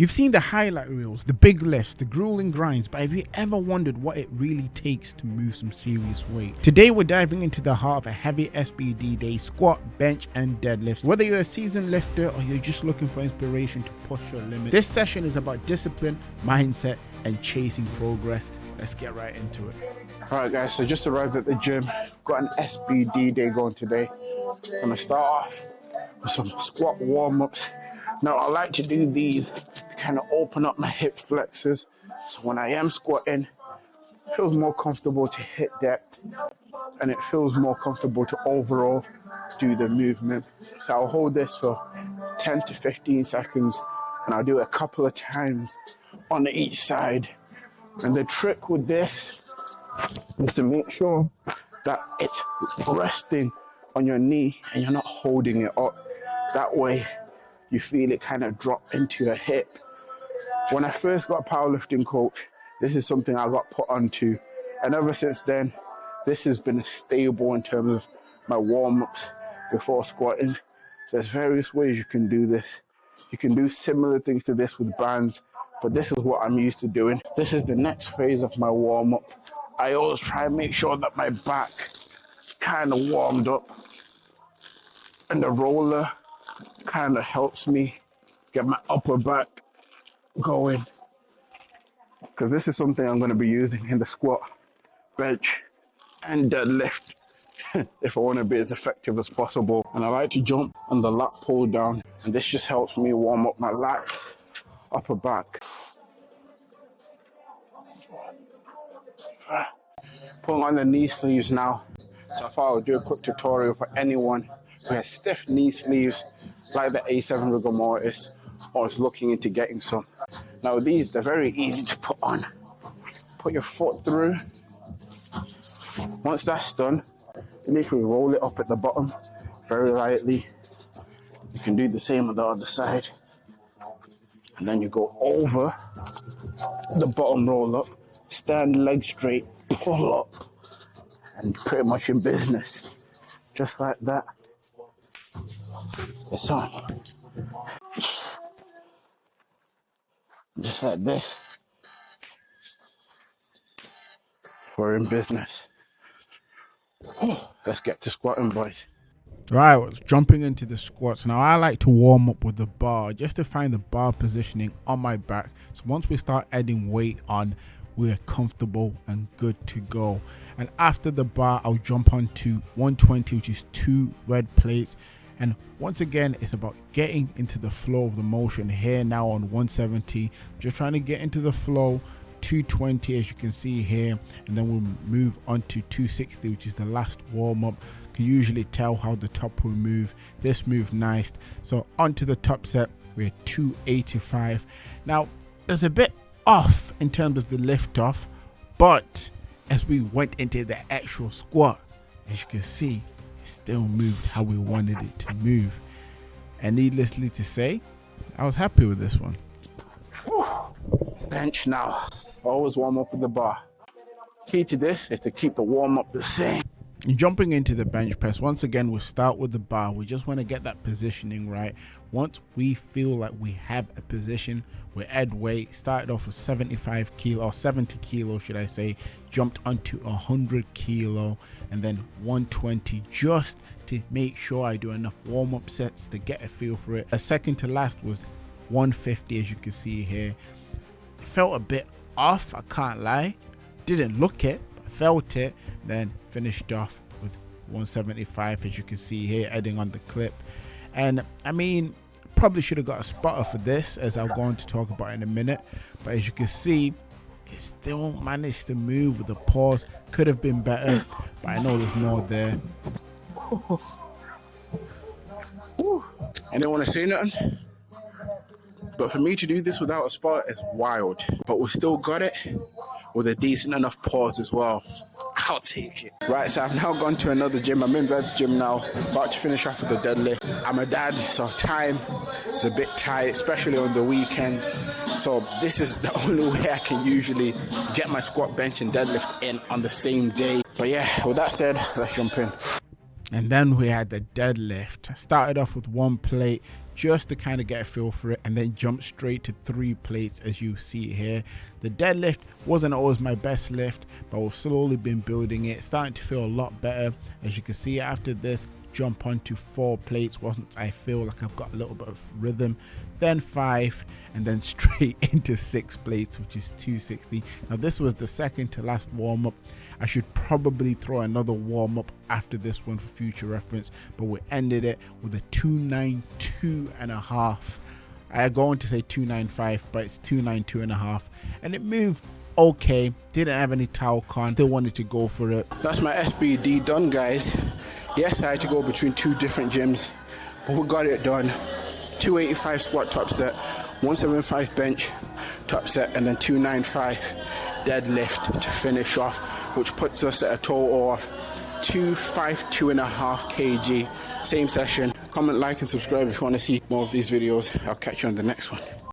You've seen the highlight reels, the big lifts, the grueling grinds, but have you ever wondered what it really takes to move some serious weight? Today we're diving into the heart of a heavy SBD day: squat, bench and deadlifts. Whether you're a seasoned lifter or you're just looking for inspiration to push your limits, this session is about discipline, mindset and chasing progress. Let's get right into it. Alright guys, so just arrived at the gym. Got an SBD day going today. I'm gonna start off with some squat warm-ups. Now I like to do these to kind of open up my hip flexors, so when I am squatting, it feels more comfortable to hit depth and it feels more comfortable to overall do the movement. So I'll hold this for 10 to 15 seconds and I'll do it a couple of times on each side. And the trick with this is to make sure that it's resting on your knee and you're not holding it up. That way you feel it kind of drop into your hip. When I first got a powerlifting coach, this is something I got put onto. And ever since then, this has been stable in terms of my warm-ups before squatting. There's various ways you can do this. You can do similar things to this with bands, but this is what I'm used to doing. This is the next phase of my warm-up. I always try and make sure that my back is kind of warmed up. And the roller kind of helps me get my upper back going, because this is something I'm going to be using in the squat, bench and deadlift if I want to be as effective as possible. And I like to jump on the lat pull down, and this just helps me warm up my lat, upper back. Pulling on the knee sleeves now. So I thought I would do a quick tutorial for anyone who has stiff knee sleeves like the A7 rigor mortis or is looking into getting some. Now these, they're very easy to put on. Put your foot through. Once that's done, you literally roll it up at the bottom very lightly. You can do the same on the other side. And then you go over the bottom roll up, stand leg straight, pull up, and pretty much in business. Just like that. It's on. Just like this. We're in business. Let's get to squatting, boys. Right, jumping into the squats. Now I like to warm up with the bar just to find the bar positioning on my back. So once we start adding weight on, we're comfortable and good to go. And after the bar, I'll jump onto 120, which is 2 red plates. And once again, it's about getting into the flow of the motion. Here now on 170, just trying to get into the flow. 220 as you can see here, and then we'll move on to 260, which is the last warm-up. You can usually tell how the top will move. This moved nice. So onto the top set, we're 285. Now there's a bit off in terms of the lift off, but as we went into the actual squat, as you can see, it still moved how we wanted it to move. And needlessly to say, I was happy with this one. Bench now. Always warm up with the bar. Key to this is to keep the warm up the same. Jumping into the bench press, once again, we'll start with the bar. We just want to get that positioning right. Once we feel like we have a position, we add weight. Started off with 75 kilo or 70 kilo, should I say, jumped onto 100 kilo and then 120, just to make sure I do enough warm-up sets to get a feel for it. A second to last was 150, as you can see here. It felt a bit off, I can't lie. Didn't look it, but felt it. Then finished off with 175, as you can see here, adding on the clip. And I mean, probably should have got a spotter for this, as I'll go on to talk about in a minute. But as you can see, it still managed to move with a pause. Could have been better, but I know there's more there. Anyone want to say nothing? But for me to do this without a spot is wild. But we still got it with a decent enough pause as well. I'll take it. Right, so I've now gone to another gym. I'm in Red's gym now, about to finish off with the deadlift. I'm a dad, so time is a bit tight, especially on the weekends. So this is the only way I can usually get my squat, bench and deadlift in on the same day. But yeah, with that said, let's jump in. And then we had the deadlift. Started off with 1 plate, just to kind of get a feel for it, and then jump straight to 3 plates as you see here. The deadlift wasn't always my best lift, but we've slowly been building it, starting to feel a lot better. As you can see, after this jump onto 4 plates once I feel like I've got a little bit of rhythm, then 5, and then straight into 6 plates, which is 260. Now this was the second to last warm-up. I should probably throw another warm-up after this one for future reference, but we ended it with a 292.5. I go on to say 295, but it's 292.5, and it moved okay. Didn't have any towel con, still wanted to go for it. That's my SBD done, guys. Yes, I had to go between 2 different gyms, but we got it done. 285 squat top set, 175 bench top set, and then 295 deadlift to finish off, which puts us at a total of 252.5 kg. Same session. Comment, like, and subscribe if you want to see more of these videos. I'll catch you on the next one.